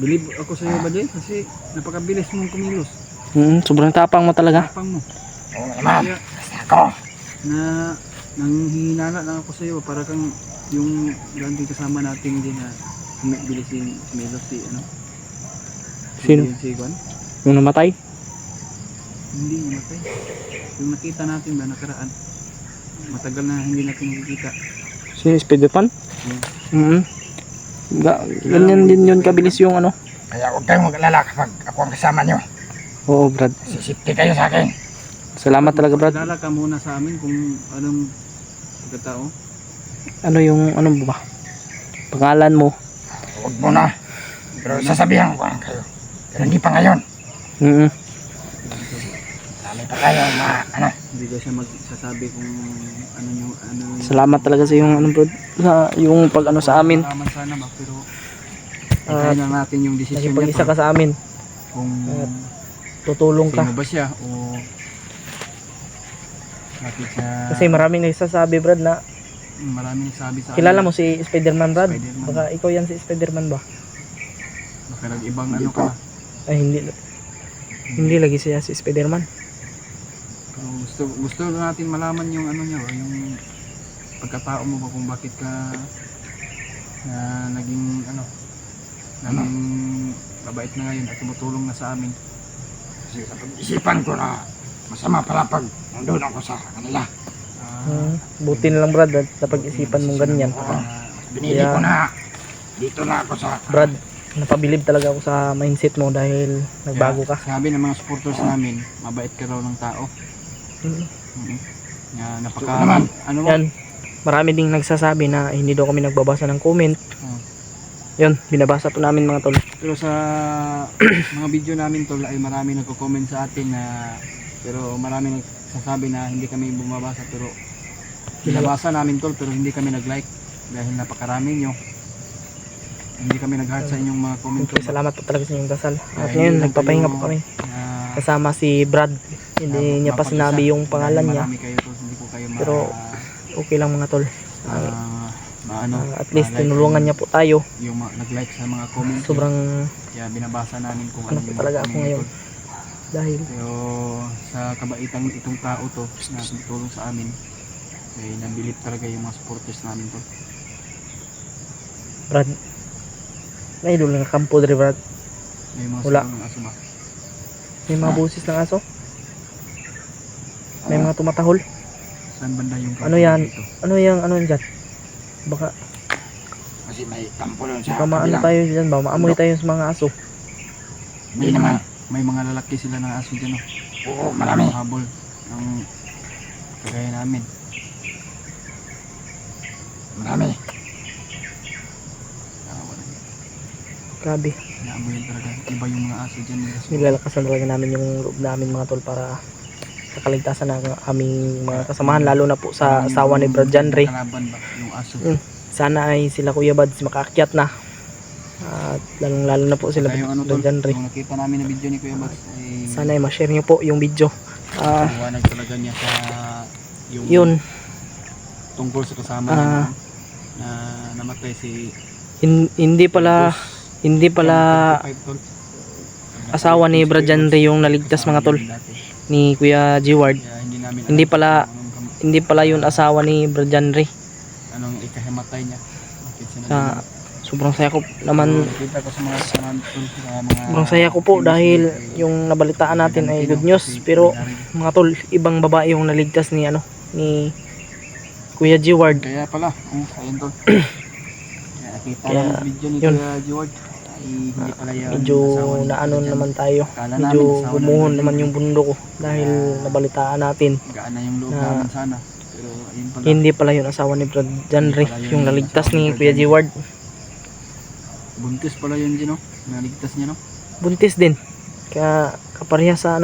Speaker 1: Believe ako sa iyo ba Jay? Kasi napakabilis mong kumilos.
Speaker 2: Sobrang tapang mo talaga.
Speaker 1: Tapang mo.
Speaker 3: Oo naman.
Speaker 1: Kaya
Speaker 3: Basta ako.
Speaker 1: na nanghihinala lang ako sa iyo para kang yung dating kasama natin din na bilis yung kumilos si ano.
Speaker 2: Sino?
Speaker 1: Si Juan.
Speaker 2: Yung namatay?
Speaker 1: Hindi namatay. Yung nakita natin ba nakaraan. Matagal na hindi natin nakikita.
Speaker 2: Si Spiderpan? Ganyan din yun kabilis yung ano.
Speaker 3: Kaya huwag kayong mag-alala kapag ako ang kasama nyo.
Speaker 2: Oo Brad.
Speaker 3: Sisipti kayo sa akin.
Speaker 2: Salamat talaga Brad.
Speaker 1: Kilala ka muna sa amin kung anong pagkatao.
Speaker 2: Ano yung ano ba? Pangalan mo?
Speaker 3: Huwag muna. Pero sasabihan ko lang kayo. Pero hindi pa ngayon. Marami pa tayo ano.
Speaker 1: Hindi ko siya magsasabi kung ano yung
Speaker 2: Salamat talaga sa yung ano bro, sa yung pag ano sa amin.
Speaker 1: Malaman sana ba, pero
Speaker 2: At
Speaker 1: hintayin lang natin yung desisyon
Speaker 2: naging
Speaker 1: niya
Speaker 2: pag-isa
Speaker 1: to,
Speaker 2: ka sa amin.
Speaker 1: kung
Speaker 2: Tutulong ka.
Speaker 1: sino ba siya o bakit siya.
Speaker 2: Kasi maraming nagsasabi Brad na
Speaker 1: Maraming nagsabi sa
Speaker 2: kilala
Speaker 1: amin.
Speaker 2: mo si Spider-Man Brad.
Speaker 1: Spider-Man.
Speaker 2: Baka ikaw yan si Spider-Man ba?
Speaker 1: Baka nag-ibang ano ka na.
Speaker 2: Ay hindi. Hindi lagi siya si Spider-Man.
Speaker 1: Pero gusto natin malaman yung ano niya, yung pagkatao mo ba, kung bakit ka naging naging mabait na ngayon at tumutulong na sa amin.
Speaker 3: Kasi sa pag-isipan ko na masama pala pag nandun ako sa kanila.
Speaker 2: Buti na lang Brad at napag-isipan mong ganyan.
Speaker 3: Binili ko na dito na ako sa
Speaker 2: Brad, napabilib talaga ako sa mindset mo dahil nagbago ka.
Speaker 1: Sabi ng mga supporters namin, mabait ka raw ng tao. Napaka
Speaker 3: naman.
Speaker 1: ano mo?
Speaker 2: Yan, marami ding nagsasabi na hindi daw kami nagbabasa ng comment. Yun, binabasa po namin mga tol.
Speaker 1: Pero sa mga video namin tol ay marami nagko-comment sa atin na, pero marami nagsasabi na hindi kami bumabasa, pero binabasa namin tol, pero hindi kami nag-like dahil napakarami nyo. Hindi kami nag-heart sa inyong mga comment
Speaker 2: Okay,
Speaker 1: tol.
Speaker 2: salamat po talaga sa inyong dasal. At
Speaker 1: Dahil
Speaker 2: ngayon,
Speaker 1: lang
Speaker 2: nagpapahinga
Speaker 1: kayo
Speaker 2: po kami.
Speaker 1: na-
Speaker 2: Kasama si Brad. Hindi niya pa
Speaker 1: mapag-isa.
Speaker 2: sinabi yung pangalan
Speaker 1: Dahil
Speaker 2: niya.
Speaker 1: marami kayo tol, hindi ko kayo
Speaker 2: Pero, Okay lang mga tol. At least
Speaker 1: ma-like
Speaker 2: tinulungan niya po tayo.
Speaker 1: yung nag-like sa mga comment.
Speaker 2: Sobrang
Speaker 1: kaya binabasa namin kung
Speaker 2: ano
Speaker 1: ano
Speaker 2: po
Speaker 1: yung
Speaker 2: talaga ako
Speaker 1: comment
Speaker 2: ngayon.
Speaker 1: tol.
Speaker 2: Dahil
Speaker 1: Pero sa kabaitan itong tao to na tumutulong sa amin, ay nabilib talaga yung mga supporters namin to.
Speaker 2: Brad, may idol ng kampo dre Brad.
Speaker 1: May mga
Speaker 2: Wala.
Speaker 1: sigaw ng aso ba?
Speaker 2: May mga busis ng aso. May mga tumatahol.
Speaker 1: Saan banda yung
Speaker 2: Ano yan?
Speaker 1: dito?
Speaker 2: Ano yung ano yan dyan? Baka
Speaker 3: kasi may kampo doon sa
Speaker 2: maano
Speaker 3: kabilang.
Speaker 2: tayo dyan ba? Maamoy tayo sa mga aso.
Speaker 3: Hindi naman.
Speaker 1: May mga lalaki sila ng aso dyan, oh.
Speaker 3: Oo, marami.
Speaker 1: Habol ng kagaya namin.
Speaker 3: Marami.
Speaker 1: Wala.
Speaker 2: Grabe.
Speaker 1: Naamoy talaga. Iba yung mga aso dyan.
Speaker 2: Nilalakasan talaga namin yung loob namin mga tol para sa kaligtasan ng aming mga kasamahan, lalo na po sa asawa ni Brad Janry.
Speaker 1: Kalaban ba yung aso?
Speaker 2: Sana ay sila Kuya Bads makaakyat na. At lalong lalo na po sila
Speaker 1: Kaya yung ano tol,
Speaker 2: Brad Janry.
Speaker 1: yung nakita namin na video ni Kuya Bads ay
Speaker 2: Sana ay ma-share nyo po yung video.
Speaker 1: liwanag talaga niya sa yung
Speaker 2: Yun,
Speaker 1: tungkol sa kasama niya na namatay si
Speaker 2: hindi pala
Speaker 1: 25 tol.
Speaker 2: asawa ni Brad Janry yung naligtas mga tol
Speaker 1: Dati.
Speaker 2: ni Kuya G-Ward.
Speaker 1: Kaya hindi namin
Speaker 2: Hindi
Speaker 1: alam
Speaker 2: pala-
Speaker 1: kung
Speaker 2: Hindi pala yun asawa ni Brad Janry.
Speaker 1: anong ikahimatay niya. Bakit siya
Speaker 2: Sa sobrang saya ko naman.
Speaker 1: nakita ko sa mga kasamahan tol, sa mga
Speaker 2: Sobrang saya ko po dahil yung nabalitaan natin ay good news, pero mga tol, ibang babae yung naligtas ni ni Kuya G-Ward.
Speaker 1: kaya pala, ayun tol. Kaya nakita
Speaker 2: Kaya,
Speaker 1: namin video ni
Speaker 2: yun.
Speaker 1: Kuya George ay hindi pala yan
Speaker 2: Medyo
Speaker 1: asawa ni
Speaker 2: naano
Speaker 1: Kuya Jan.
Speaker 2: naman tayo.
Speaker 1: Akala
Speaker 2: Medyo
Speaker 1: namin asawa
Speaker 2: gumuhon
Speaker 1: ni
Speaker 2: naman yung bundo ko dahil nabalitaan natin.
Speaker 1: gaan na yung loob
Speaker 2: na
Speaker 1: namin sana, pero ayun pala.
Speaker 2: Hindi pala yun asawa ni Brad Janry,
Speaker 1: Hindi pala yun
Speaker 2: yung naligtas
Speaker 1: asawa ni
Speaker 2: ni
Speaker 1: Brad
Speaker 2: Kuya
Speaker 1: Janry.
Speaker 2: G-Ward.
Speaker 1: Buntis pala yun Gino, naligtas niya no.
Speaker 2: Buntis din. Kaya kapareha sa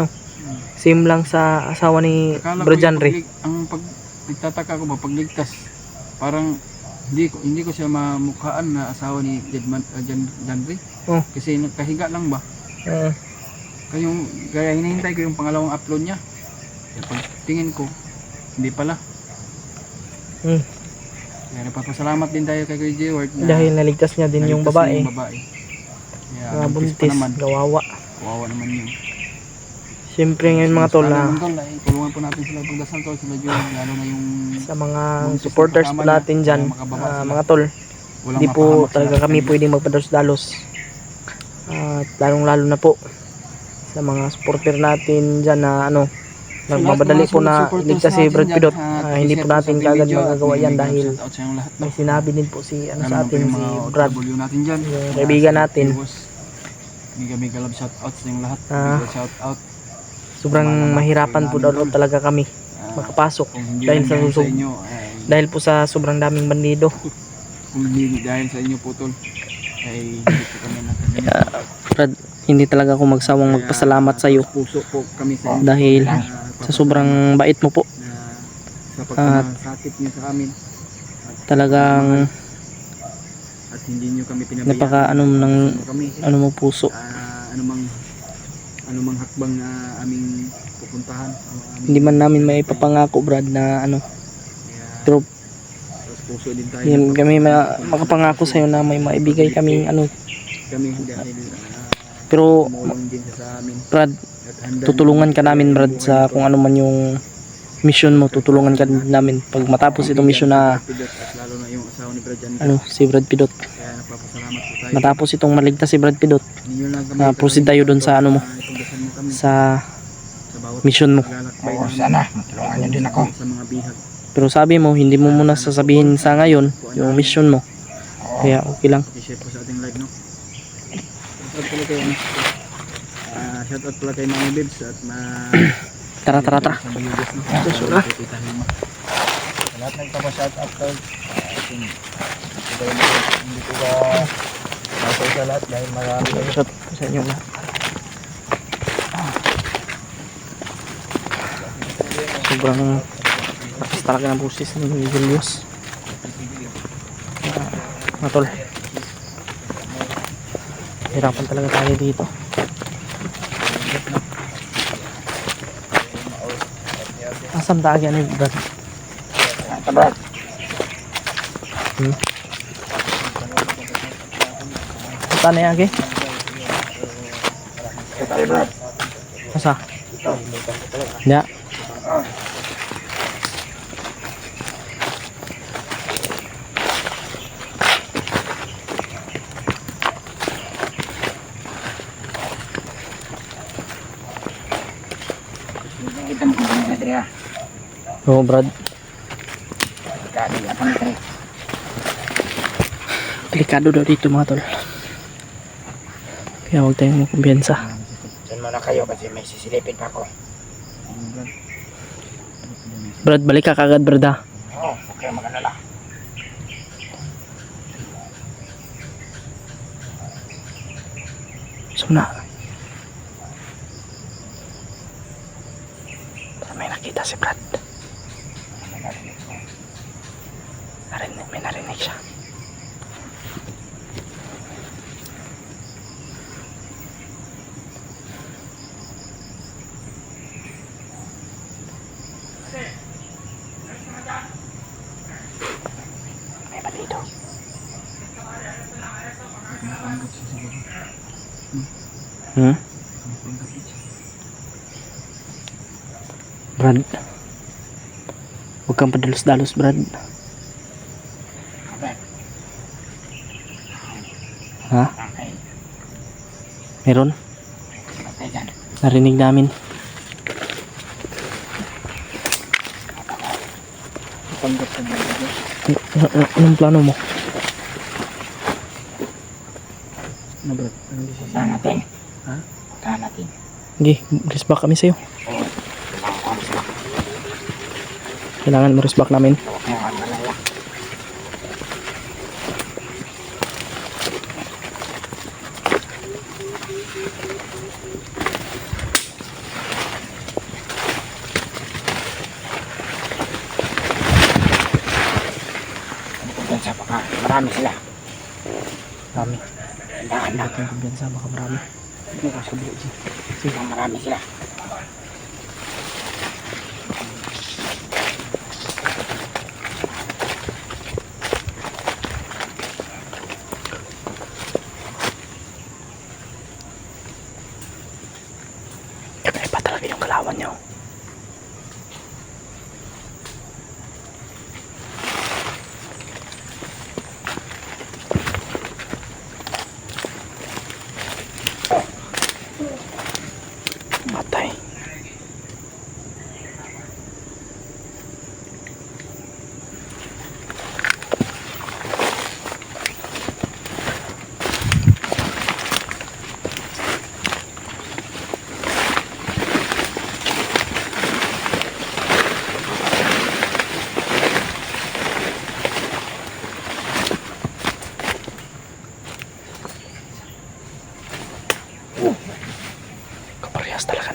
Speaker 2: same lang sa asawa ni
Speaker 1: Akala ko
Speaker 2: Brad
Speaker 1: yung
Speaker 2: Janry.
Speaker 1: ang pag nagtataka ko ba pagligtas, parang hindi ko siya mamukhaan na asawa ni Janry.
Speaker 2: Oh.
Speaker 1: Kasi nagkahiga lang ba? Kaya hinihintay ko yung pangalawang upload niya. Kaya pagtingin ko, hindi pala. Kaya nagpapasalamat din tayo kay Kuya George na
Speaker 2: Dahil naligtas niya din yung
Speaker 1: naligtas
Speaker 2: babae.
Speaker 1: niya yung babae. Kaya
Speaker 2: Na
Speaker 1: buntis pa
Speaker 2: buntis,
Speaker 1: naman.
Speaker 2: gawawa.
Speaker 1: Kawawa naman yun.
Speaker 2: Siyempre ngayon mga tol na
Speaker 1: Tol, ay tulungan po natin sila pagdasal tol, sila George, lalo na yung
Speaker 2: sa mga
Speaker 1: buntis na
Speaker 2: supporters po
Speaker 1: kasama niya,
Speaker 2: natin dyan,
Speaker 1: na makababa sila.
Speaker 2: mga tol,
Speaker 1: walang
Speaker 2: hindi po
Speaker 1: mapahamak
Speaker 2: talaga
Speaker 1: sila.
Speaker 2: kami pwedeng magpadalos-dalos. At lalong lalo na po sa mga supporter natin dyan na nagmamadali po na ligtas si Brad Pidot. Hindi po natin kagad magagawa yan dahil may sinabi din po si sa atin si Brad,
Speaker 1: natin dyan,
Speaker 2: yung kaibigan natin.
Speaker 1: Mega love shout out sa yung lahat. Shout out.
Speaker 2: Sobrang mahirapan po daw talaga kami makapasok dahil sa susog. Dahil po sa sobrang daming bandido.
Speaker 1: Kung hindi dahil sa inyo po tol, ay hindi po kami nakaganito.
Speaker 2: Brad, hindi talaga ako magsawang magpasalamat sa iyo
Speaker 1: Puso po kami sa inyo.
Speaker 2: dahil
Speaker 1: Na
Speaker 2: sa sobrang bait mo po.
Speaker 1: na sa pagkakasakit niyo sa amin.
Speaker 2: Talagang
Speaker 1: At hindi niyo kami pinabayaan.
Speaker 2: napaka ano ng
Speaker 1: kami.
Speaker 2: ano mo puso.
Speaker 1: Anumang hakbang na aming pupuntahan.
Speaker 2: Hindi man namin may papangako Brad na ano, pero
Speaker 1: puso din tayo.
Speaker 2: hindi kami makapangako sa iyo na may maibigay kaming ano,
Speaker 1: Kami dahil
Speaker 2: pero
Speaker 1: tumulong din siya sa amin.
Speaker 2: Brad,
Speaker 1: At handa
Speaker 2: tutulungan ka namin Brad sa kung ano man yung mission mo, tutulungan ka namin pag matapos itong mission na
Speaker 1: at lalo na yung asawa ni Brad Jan.
Speaker 2: ano, si Brad Pidot.
Speaker 1: Kaya nagpapasalamat po tayo.
Speaker 2: Matapos itong maligtas si Brad Pidot,
Speaker 1: Ninyo lang kami.
Speaker 2: proceed tayo dun sa ano mo,
Speaker 1: Ipagdasal mo kami
Speaker 2: sa
Speaker 1: sa bawat
Speaker 2: mission mo.
Speaker 1: paglalakbay
Speaker 3: Oo,
Speaker 1: namin.
Speaker 3: sana. Matulungan niyo din ako.
Speaker 1: Sa mga bihag.
Speaker 2: Pero sabi mo, hindi mo muna sasabihin sa ngayon yung mission mo. Kaya okay lang.
Speaker 1: I-share po sa ating live, no? Shout out pala kay shout out pala kay Mami Bibs at
Speaker 2: Tara, tara, tara.
Speaker 1: sa Bayugas, no?
Speaker 2: Susunod.
Speaker 1: Tita Hilma.
Speaker 3: Sa lahat ng tama shout out ko. Hindi ko ba nasa sa lahat dahil marami kayo.
Speaker 2: Shout out sa inyo lahat. Sobrang lakas talaga ng boses ni Julius. Matol. Hirapan talaga tayo dito. Asam taagi ano Brad?
Speaker 3: Ito Brad.
Speaker 2: Saan na yagi?
Speaker 3: Ito tayo Brad.
Speaker 2: Asa? Ya.
Speaker 3: Kita mo kung ano dito.
Speaker 2: Oo Brad.
Speaker 3: Kali apa nih?
Speaker 2: Delikado daw dito mga tol. Kaya huwag tayong kumpiyansa.
Speaker 3: Diyan muna kayo kasi may sisilipin pa ako.
Speaker 2: Brad, balik ka kagad Brad ha.
Speaker 3: Oo, huwag kayo mag-alala.
Speaker 2: So na. May nakita si Brad. May narinig siya. May balito. Hmm? Brad, huwag kang padalos-dalos Brad. Ha?
Speaker 3: Okay.
Speaker 2: Meron?
Speaker 3: Okay dyan.
Speaker 2: Narinig namin.
Speaker 1: Panggap sa mga
Speaker 2: Anong plano mo?
Speaker 1: na Brad. Ano di siya?
Speaker 3: Puntahan natin.
Speaker 1: Ha?
Speaker 3: Puntahan natin.
Speaker 2: Sige, respect kami sa'yo.
Speaker 3: Oo. Kailangan ko mas baka.
Speaker 2: Kailangan mo respect namin.
Speaker 3: Huwag kayo mag-alala. Kumpiyansa baka marami sila.
Speaker 2: Marami.
Speaker 3: Dahan lang.
Speaker 2: Huwag kang kumpiyansa, baka marami.
Speaker 3: Hindi ko sabihin. Sige, marami sila.
Speaker 2: Kakaiba talaga yung kalawan niyo. Matay.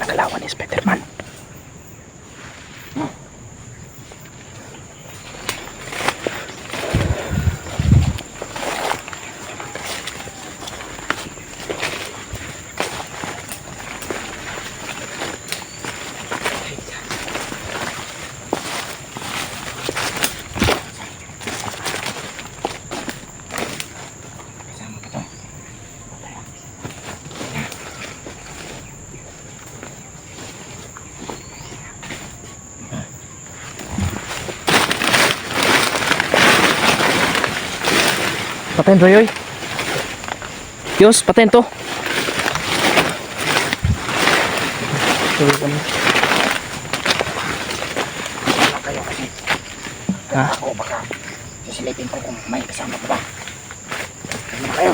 Speaker 2: na galawan ni Spider-Man.
Speaker 3: Kasama ko to.
Speaker 2: Patayin to, yoy. Diyos, patayin to.
Speaker 3: Wala kayo kasi.
Speaker 2: Ha?
Speaker 3: Ako baka sisilipin ko kung may kasama ko ba. Ano kayo?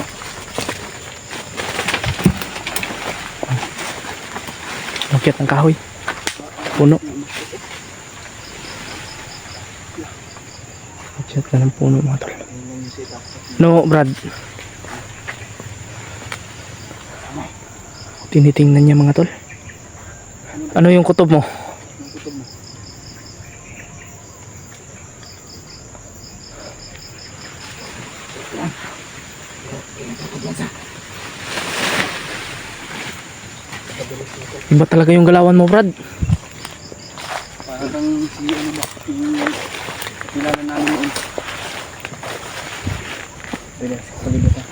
Speaker 2: Makyat ng kahoy. Puno. Makyat ka ng puno mga tol. No, Brad. Tinitingnan niya mga tol. Ano yung kutob mo?
Speaker 1: Ang kutob mo.
Speaker 2: Iba talaga yung galawan mo, Brad.
Speaker 1: Parang si ano ba? Yung kilala namin noon. Pwede, sa palibutan.